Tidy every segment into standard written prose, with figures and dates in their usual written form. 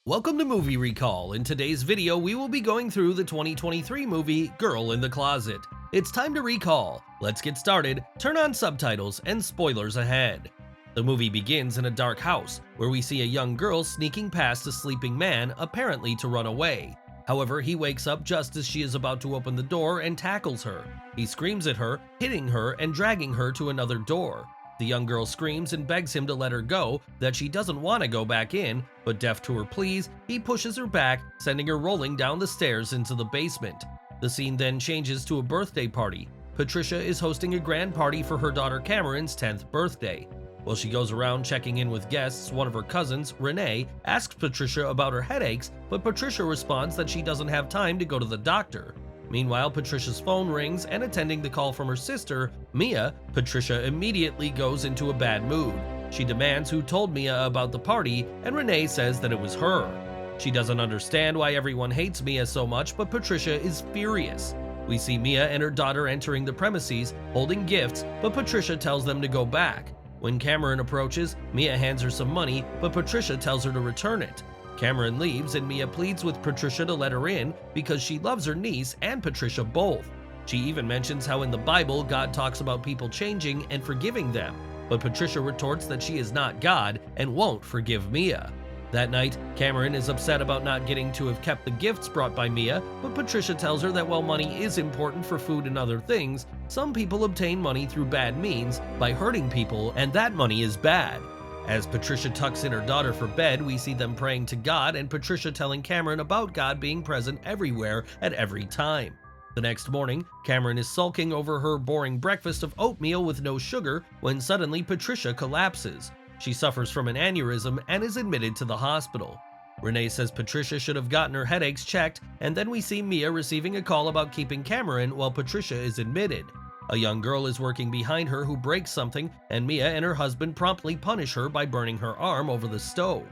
Welcome to Movie Recall. In today's video, we will be going through the 2023 movie Girl in the Closet. It's time to recall. Let's get started, turn on subtitles, and spoilers ahead. The movie begins in a dark house, where we see a young girl sneaking past a sleeping man, apparently to run away. However, he wakes up just as she is about to open the door and tackles her. He screams at her, hitting her and dragging her to another door. The young girl screams and begs him to let her go, that she doesn't want to go back in, but deaf to her pleas, he pushes her back, sending her rolling down the stairs into the basement. The scene then changes to a birthday party. Patricia is hosting a grand party for her daughter Cameron's 10th birthday. While she goes around checking in with guests, one of her cousins, Renee, asks Patricia about her headaches, but Patricia responds that she doesn't have time to go to the doctor. Meanwhile, Patricia's phone rings, and attending the call from her sister, Mia, Patricia immediately goes into a bad mood. She demands who told Mia about the party, and Renee says that it was her. She doesn't understand why everyone hates Mia so much, but Patricia is furious. We see Mia and her daughter entering the premises, holding gifts, but Patricia tells them to go back. When Cameron approaches, Mia hands her some money, but Patricia tells her to return it. Cameron leaves and Mia pleads with Patricia to let her in because she loves her niece and Patricia both. She even mentions how in the Bible God talks about people changing and forgiving them, but Patricia retorts that she is not God and won't forgive Mia. That night, Cameron is upset about not getting to have kept the gifts brought by Mia, but Patricia tells her that while money is important for food and other things, some people obtain money through bad means by hurting people, and that money is bad. As Patricia tucks in her daughter for bed, we see them praying to God and Patricia telling Cameron about God being present everywhere at every time. The next morning, Cameron is sulking over her boring breakfast of oatmeal with no sugar when suddenly Patricia collapses. She suffers from an aneurysm and is admitted to the hospital. Renee says Patricia should have gotten her headaches checked, and then we see Mia receiving a call about keeping Cameron while Patricia is admitted. A young girl is working behind her who breaks something, and Mia and her husband promptly punish her by burning her arm over the stove.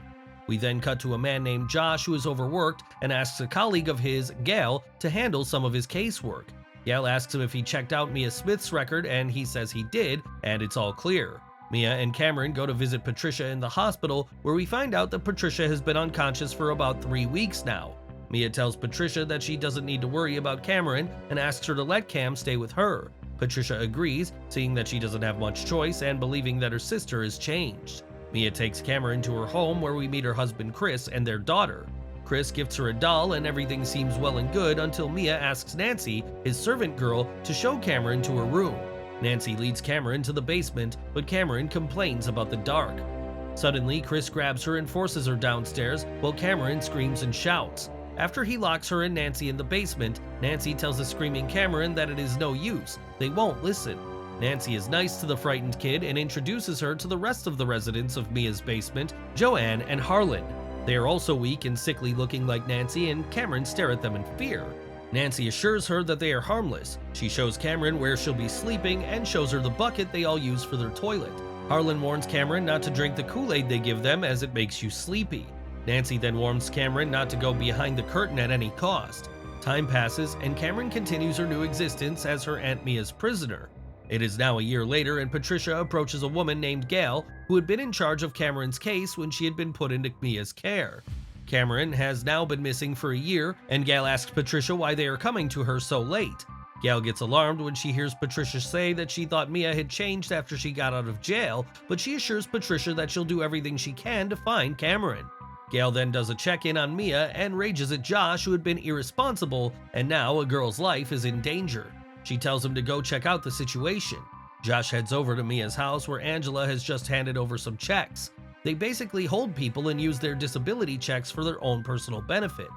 We then cut to a man named Josh who is overworked and asks a colleague of his, Gail, to handle some of his casework. Gail asks him if he checked out Mia Smith's record, and he says he did, and it's all clear. Mia and Cameron go to visit Patricia in the hospital, where we find out that Patricia has been unconscious for about 3 weeks now. Mia tells Patricia that she doesn't need to worry about Cameron and asks her to let Cam stay with her. Patricia agrees, seeing that she doesn't have much choice and believing that her sister has changed. Mia takes Cameron to her home, where we meet her husband Chris and their daughter. Chris gifts her a doll and everything seems well and good until Mia asks Nancy, his servant girl, to show Cameron to her room. Nancy leads Cameron to the basement, but Cameron complains about the dark. Suddenly, Chris grabs her and forces her downstairs while Cameron screams and shouts. After he locks her and Nancy in the basement, Nancy tells the screaming Cameron that it is no use. They won't listen. Nancy is nice to the frightened kid and introduces her to the rest of the residents of Mia's basement, Joanne and Harlan. They are also weak and sickly, looking like Nancy, and Cameron stare at them in fear. Nancy assures her that they are harmless. She shows Cameron where she'll be sleeping and shows her the bucket they all use for their toilet. Harlan warns Cameron not to drink the Kool-Aid they give them as it makes you sleepy. Nancy then warns Cameron not to go behind the curtain at any cost. Time passes, and Cameron continues her new existence as her Aunt Mia's prisoner. It is now a year later, and Patricia approaches a woman named Gail, who had been in charge of Cameron's case when she had been put into Mia's care. Cameron has now been missing for a year, and Gail asks Patricia why they are coming to her so late. Gail gets alarmed when she hears Patricia say that she thought Mia had changed after she got out of jail, but she assures Patricia that she'll do everything she can to find Cameron. Gail then does a check-in on Mia and rages at Josh, who had been irresponsible, and now a girl's life is in danger. She tells him to go check out the situation. Josh heads over to Mia's house, where Angela has just handed over some checks. They basically hold people and use their disability checks for their own personal benefit.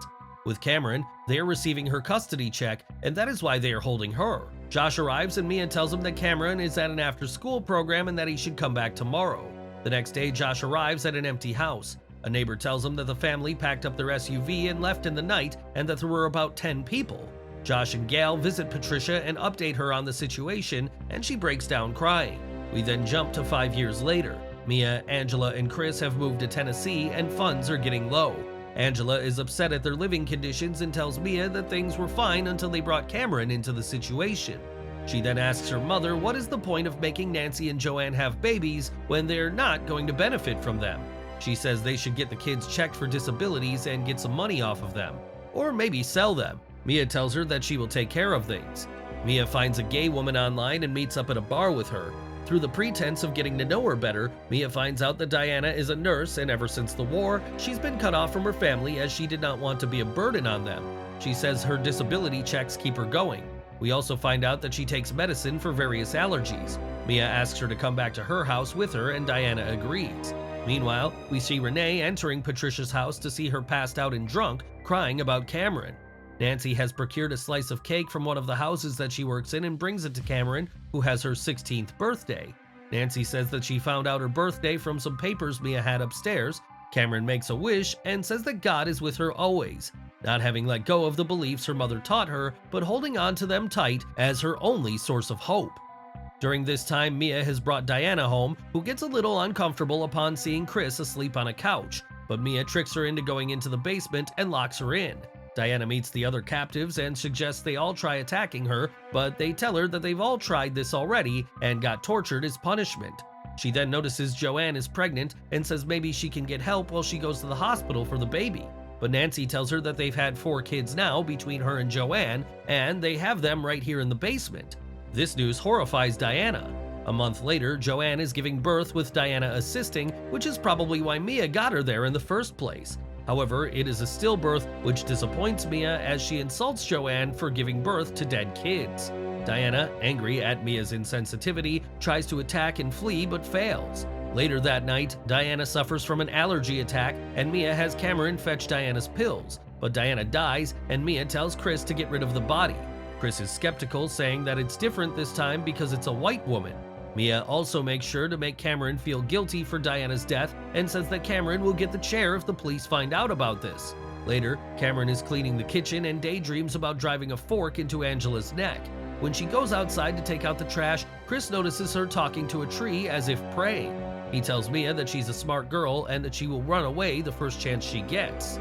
With Cameron, they are receiving her custody check, and that is why they are holding her. Josh arrives and Mia tells him that Cameron is at an after-school program and that he should come back tomorrow. The next day, Josh arrives at an empty house. A neighbor tells him that the family packed up their SUV and left in the night, and that there were about 10 people. Josh and Gail visit Patricia and update her on the situation, and she breaks down crying. We then jump to 5 years later. Mia, Angela, and Chris have moved to Tennessee, and funds are getting low. Angela is upset at their living conditions and tells Mia that things were fine until they brought Cameron into the situation. She then asks her mother what is the point of making Nancy and Joanne have babies when they're not going to benefit from them. She says they should get the kids checked for disabilities and get some money off of them, or maybe sell them. Mia tells her that she will take care of things. Mia finds a gay woman online and meets up at a bar with her. Through the pretense of getting to know her better, Mia finds out that Diana is a nurse, and ever since the war, she's been cut off from her family as she did not want to be a burden on them. She says her disability checks keep her going. We also find out that she takes medicine for various allergies. Mia asks her to come back to her house with her, and Diana agrees. Meanwhile, we see Renee entering Patricia's house to see her passed out and drunk, crying about Cameron. Nancy has procured a slice of cake from one of the houses that she works in and brings it to Cameron, who has her 16th birthday. Nancy says that she found out her birthday from some papers Mia had upstairs. Cameron makes a wish and says that God is with her always, not having let go of the beliefs her mother taught her, but holding on to them tight as her only source of hope. During this time, Mia has brought Diana home, who gets a little uncomfortable upon seeing Chris asleep on a couch, but Mia tricks her into going into the basement and locks her in. Diana meets the other captives and suggests they all try attacking her, but they tell her that they've all tried this already and got tortured as punishment. She then notices Joanne is pregnant and says maybe she can get help while she goes to the hospital for the baby. But Nancy tells her that they've had 4 kids now between her and Joanne, and they have them right here in the basement. This news horrifies Diana. A month later, Joanne is giving birth with Diana assisting, which is probably why Mia got her there in the first place. However, it is a stillbirth, which disappoints Mia as she insults Joanne for giving birth to dead kids. Diana, angry at Mia's insensitivity, tries to attack and flee but fails. Later that night, Diana suffers from an allergy attack and Mia has Cameron fetch Diana's pills, but Diana dies and Mia tells Chris to get rid of the body. Chris is skeptical, saying that it's different this time because it's a white woman. Mia also makes sure to make Cameron feel guilty for Diana's death and says that Cameron will get the chair if the police find out about this. Later, Cameron is cleaning the kitchen and daydreams about driving a fork into Angela's neck. When she goes outside to take out the trash, Chris notices her talking to a tree as if praying. He tells Mia that she's a smart girl and that she will run away the first chance she gets.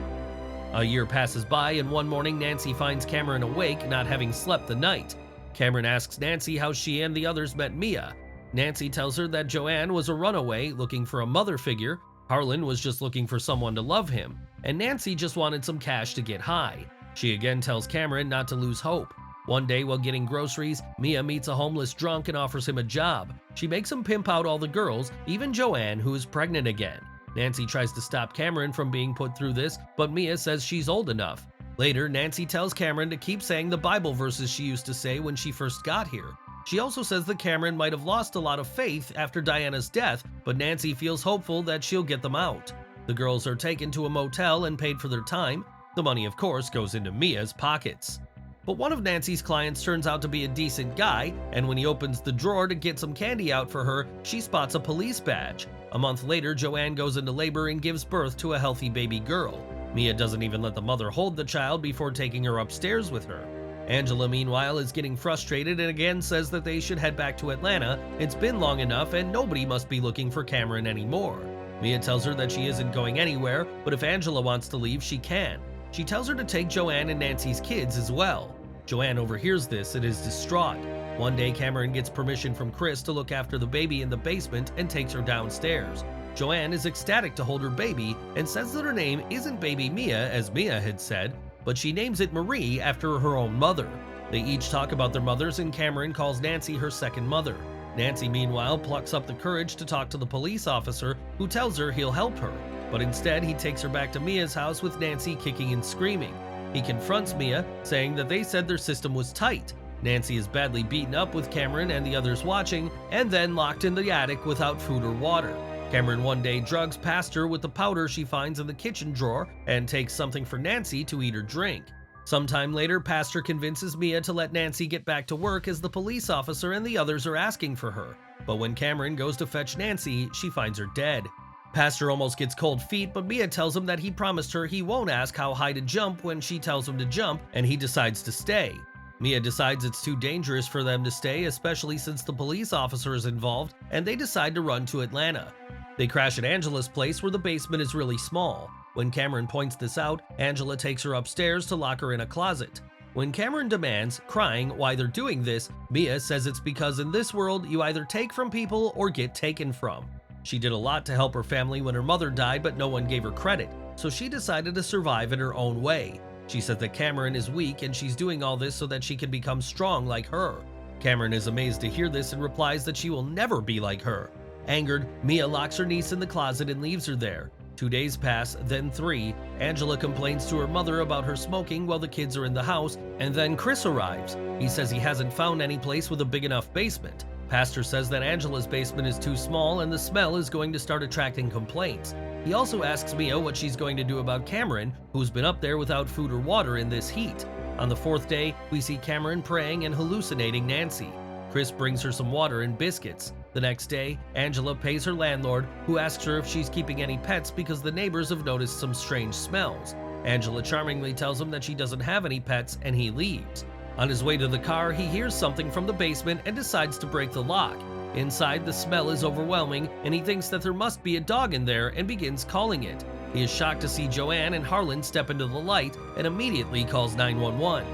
A year passes by and one morning Nancy finds Cameron awake, not having slept the night. Cameron asks Nancy how she and the others met Mia. Nancy tells her that Joanne was a runaway looking for a mother figure, Harlan was just looking for someone to love him, and Nancy just wanted some cash to get high. She again tells Cameron not to lose hope. One day while getting groceries, Mia meets a homeless drunk and offers him a job. She makes him pimp out all the girls, even Joanne, who is pregnant again. Nancy tries to stop Cameron from being put through this, but Mia says she's old enough. Later, Nancy tells Cameron to keep saying the Bible verses she used to say when she first got here. She also says that Cameron might have lost a lot of faith after Diana's death, but Nancy feels hopeful that she'll get them out. The girls are taken to a motel and paid for their time. The money, of course, goes into Mia's pockets. But one of Nancy's clients turns out to be a decent guy, and when he opens the drawer to get some candy out for her, she spots a police badge. A month later, Joanne goes into labor and gives birth to a healthy baby girl. Mia doesn't even let the mother hold the child before taking her upstairs with her. Angela, meanwhile, is getting frustrated and again says that they should head back to Atlanta. It's been long enough and nobody must be looking for Cameron anymore. Mia tells her that she isn't going anywhere, but if Angela wants to leave, she can. She tells her to take Joanne and Nancy's kids as well. Joanne overhears this and is distraught. One day, Cameron gets permission from Chris to look after the baby in the basement and takes her downstairs. Joanne is ecstatic to hold her baby and says that her name isn't Baby Mia, as Mia had said, but she names it Marie after her own mother. They each talk about their mothers and Cameron calls Nancy her second mother. Nancy, meanwhile, plucks up the courage to talk to the police officer, who tells her he'll help her. But instead, he takes her back to Mia's house with Nancy kicking and screaming. He confronts Mia, saying that they said their system was tight. Nancy is badly beaten up with Cameron and the others watching, and then locked in the attic without food or water. Cameron one day drugs Pastor with the powder she finds in the kitchen drawer and takes something for Nancy to eat or drink. Sometime later, Pastor convinces Mia to let Nancy get back to work as the police officer and the others are asking for her. But when Cameron goes to fetch Nancy, she finds her dead. Pastor almost gets cold feet, but Mia tells him that he promised her he won't ask how high to jump when she tells him to jump, and he decides to stay. Mia decides it's too dangerous for them to stay, especially since the police officer is involved, and they decide to run to Atlanta. They crash at Angela's place where the basement is really small. When Cameron points this out, Angela takes her upstairs to lock her in a closet. When Cameron demands, crying, why they're doing this, Mia says it's because in this world you either take from people or get taken from. She did a lot to help her family when her mother died, but no one gave her credit, so she decided to survive in her own way. She says that Cameron is weak and she's doing all this so that she can become strong like her. Cameron is amazed to hear this and replies that she will never be like her. Angered, Mia locks her niece in the closet and leaves her there. 2 days pass, then 3. Angela complains to her mother about her smoking while the kids are in the house, and then Chris arrives. He says he hasn't found any place with a big enough basement. Pastor says that Angela's basement is too small and the smell is going to start attracting complaints. He also asks Mia what she's going to do about Cameron, who's been up there without food or water in this heat. On the 4th day, we see Cameron praying and hallucinating Nancy. Chris brings her some water and biscuits. The next day, Angela pays her landlord, who asks her if she's keeping any pets because the neighbors have noticed some strange smells. Angela charmingly tells him that she doesn't have any pets, and he leaves. On his way to the car, he hears something from the basement and decides to break the lock. Inside, the smell is overwhelming, and he thinks that there must be a dog in there and begins calling it. He is shocked to see Joanne and Harlan step into the light and immediately calls 911.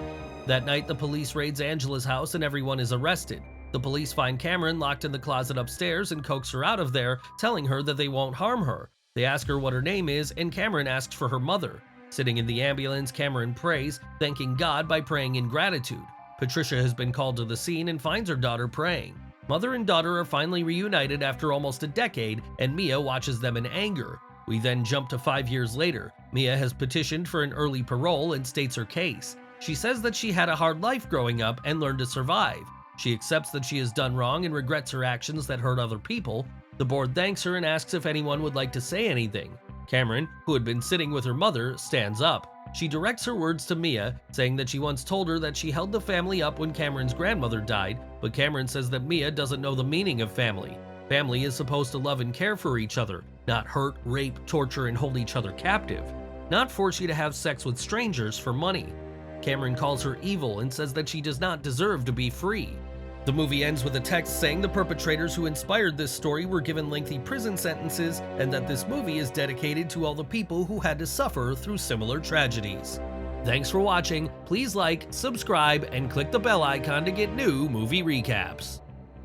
That night, the police raids Angela's house and everyone is arrested. The police find Cameron locked in the closet upstairs and coax her out of there, telling her that they won't harm her. They ask her what her name is, and Cameron asks for her mother. Sitting in the ambulance, Cameron prays, thanking God by praying in gratitude. Patricia has been called to the scene and finds her daughter praying. Mother and daughter are finally reunited after almost a decade, and Mia watches them in anger. We then jump to 5 years later. Mia has petitioned for an early parole and states her case. She says that she had a hard life growing up and learned to survive. She accepts that she has done wrong and regrets her actions that hurt other people. The board thanks her and asks if anyone would like to say anything. Cameron, who had been sitting with her mother, stands up. She directs her words to Mia, saying that she once told her that she held the family up when Cameron's grandmother died, but Cameron says that Mia doesn't know the meaning of family. Family is supposed to love and care for each other, not hurt, rape, torture, and hold each other captive. Not force you to have sex with strangers for money. Cameron calls her evil and says that she does not deserve to be free. The movie ends with a text saying the perpetrators who inspired this story were given lengthy prison sentences and that this movie is dedicated to all the people who had to suffer through similar tragedies. Thanks for watching. Please like, subscribe, and click the bell icon to get new movie recaps.